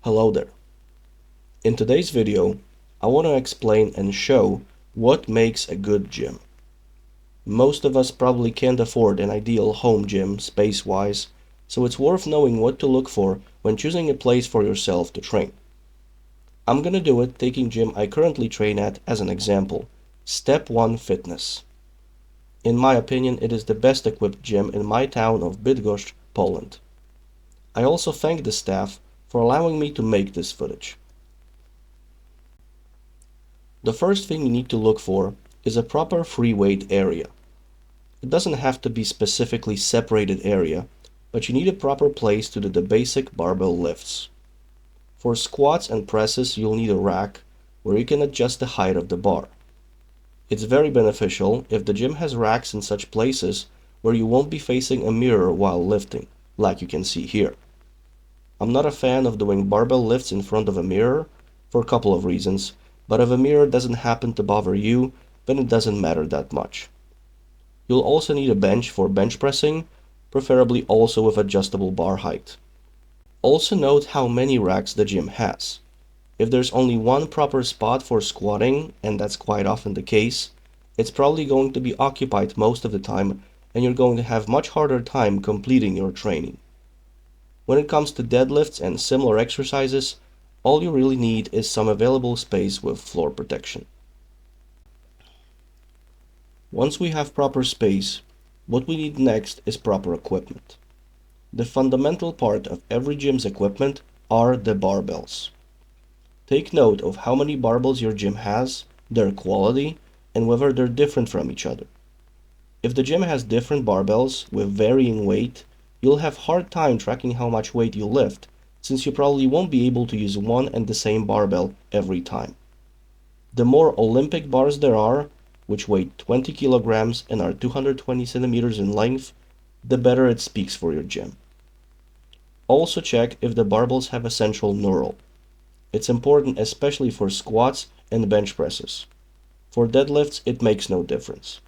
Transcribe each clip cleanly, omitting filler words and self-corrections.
Hello there. In today's video, I want to explain and show what makes a good gym. Most of us probably can't afford an ideal home gym space-wise, so it's worth knowing what to look for when choosing a place for yourself to train. I'm gonna do it taking gym I currently train at as an example, Step 1 Fitness. In my opinion, it is the best equipped gym in my town of Bydgoszcz, Poland. I also thank the staff for allowing me to make this footage. The first thing you need to look for is a proper free weight area. It doesn't have to be specifically separated area, but you need a proper place to do the basic barbell lifts. For squats and presses, you'll need a rack where you can adjust the height of the bar. It's very beneficial if the gym has racks in such places where you won't be facing a mirror while lifting, like you can see here. I'm not a fan of doing barbell lifts in front of a mirror for a couple of reasons, but if a mirror doesn't happen to bother you, then it doesn't matter that much. You'll also need a bench for bench pressing, preferably also with adjustable bar height. Also note how many racks the gym has. If there's only one proper spot for squatting, and that's quite often the case, it's probably going to be occupied most of the time and you're going to have much harder time completing your training. When it comes to deadlifts and similar exercises, all you really need is some available space with floor protection. Once we have proper space, what we need next is proper equipment. The fundamental part of every gym's equipment are the barbells. Take note of how many barbells your gym has, their quality, and whether they're different from each other. If the gym has different barbells with varying weight, you'll have hard time tracking how much weight you lift, since you probably won't be able to use one and the same barbell every time. The more Olympic bars there are, which weigh 20 kilograms and are 220 centimeters in length, the better it speaks for your gym. Also check if the barbells have a central knurl. It's important especially for squats and bench presses. For deadlifts, it makes no difference.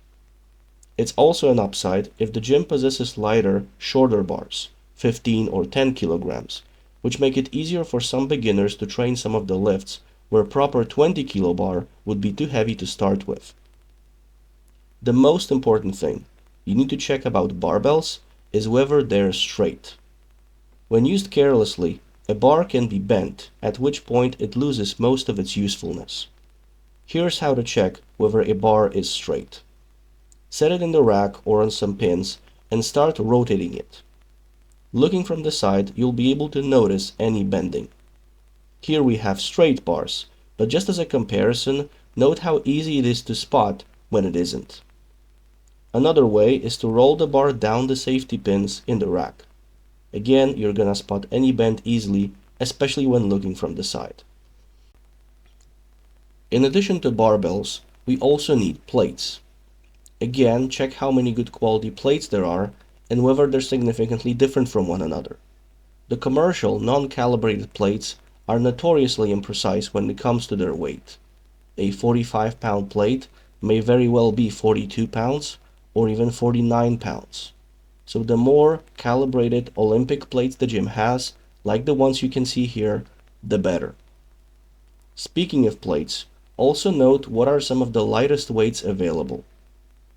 It's also an upside if the gym possesses lighter, shorter bars, 15 or 10 kilograms, which make it easier for some beginners to train some of the lifts where a proper 20 kilo bar would be too heavy to start with. The most important thing you need to check about barbells is whether they're straight. When used carelessly, a bar can be bent, at which point it loses most of its usefulness. Here's how to check whether a bar is straight. Set it in the rack or on some pins and start rotating it. Looking from the side, you'll be able to notice any bending. Here we have straight bars, but just as a comparison, note how easy it is to spot when it isn't. Another way is to roll the bar down the safety pins in the rack. Again, you're gonna spot any bend easily, especially when looking from the side. In addition to barbells, we also need plates. Again, check how many good quality plates there are and whether they're significantly different from one another. The commercial, non-calibrated plates are notoriously imprecise when it comes to their weight. A 45-pound plate may very well be 42 pounds or even 49 pounds. So the more calibrated Olympic plates the gym has, like the ones you can see here, the better. Speaking of plates, also note what are some of the lightest weights available.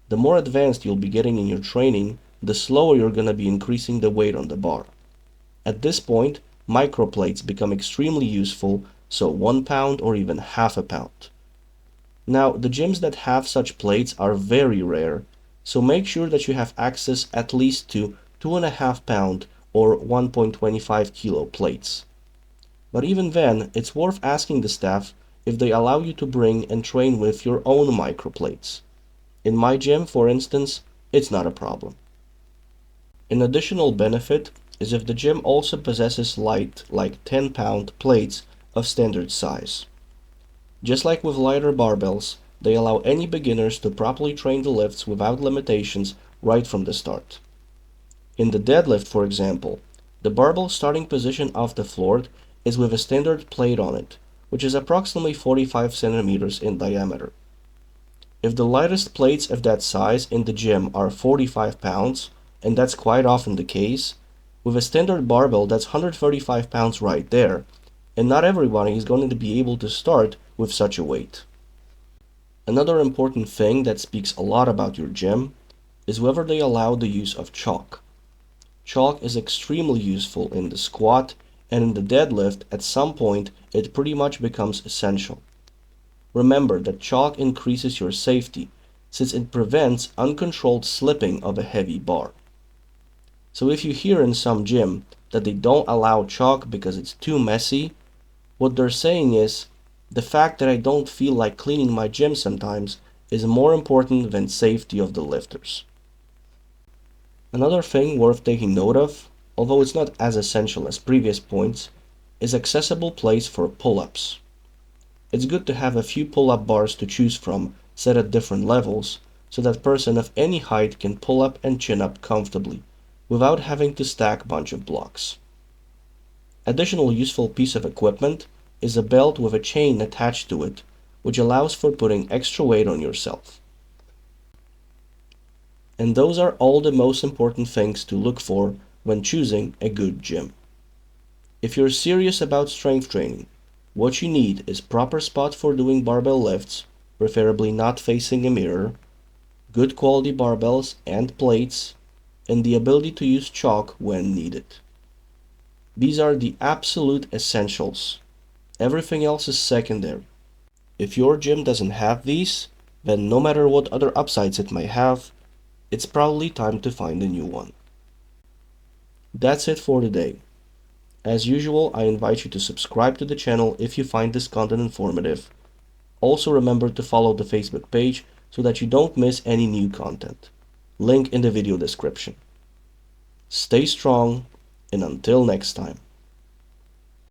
The more advanced you'll be getting in your training, the slower you're going to be increasing the weight on the bar. At this point, microplates become extremely useful, so 1 pound or even half a pound. Now, the gyms that have such plates are very rare, so make sure that you have access at least to 2.5 pound or 1.25 kilo plates. But even then, it's worth asking the staff if they allow you to bring and train with your own microplates. In my gym, for instance, it's not a problem. An additional benefit is if the gym also possesses light, like 10-pound plates of standard size. Just like with lighter barbells, they allow any beginners to properly train the lifts without limitations right from the start. In the deadlift, for example, the barbell starting position off the floor is with a standard plate on it, which is approximately 45 centimeters in diameter. If the lightest plates of that size in the gym are 45 pounds, and that's quite often the case, with a standard barbell that's 135 pounds right there, and not everybody is going to be able to start with such a weight. Another important thing that speaks a lot about your gym is whether they allow the use of chalk. Chalk is extremely useful in the squat, and in the deadlift at some point it pretty much becomes essential. Remember that chalk increases your safety since it prevents uncontrolled slipping of a heavy bar. So if you hear in some gym that they don't allow chalk because it's too messy, what they're saying is, the fact that I don't feel like cleaning my gym sometimes is more important than safety of the lifters. Another thing worth taking note of, although it's not as essential as previous points, is accessible place for pull-ups. It's good to have a few pull-up bars to choose from set at different levels so that person of any height can pull up and chin up comfortably without having to stack a bunch of blocks. Additional useful piece of equipment is a belt with a chain attached to it, which allows for putting extra weight on yourself. And those are all the most important things to look for when choosing a good gym. If you're serious about strength training, what you need is proper spot for doing barbell lifts, preferably not facing a mirror, good quality barbells and plates, and the ability to use chalk when needed. These are the absolute essentials. Everything else is secondary. If your gym doesn't have these, then no matter what other upsides it may have, it's probably time to find a new one. That's it for today. As usual, I invite you to subscribe to the channel if you find this content informative. Also remember to follow the Facebook page so that you don't miss any new content. Link in the video description. Stay strong, and until next time.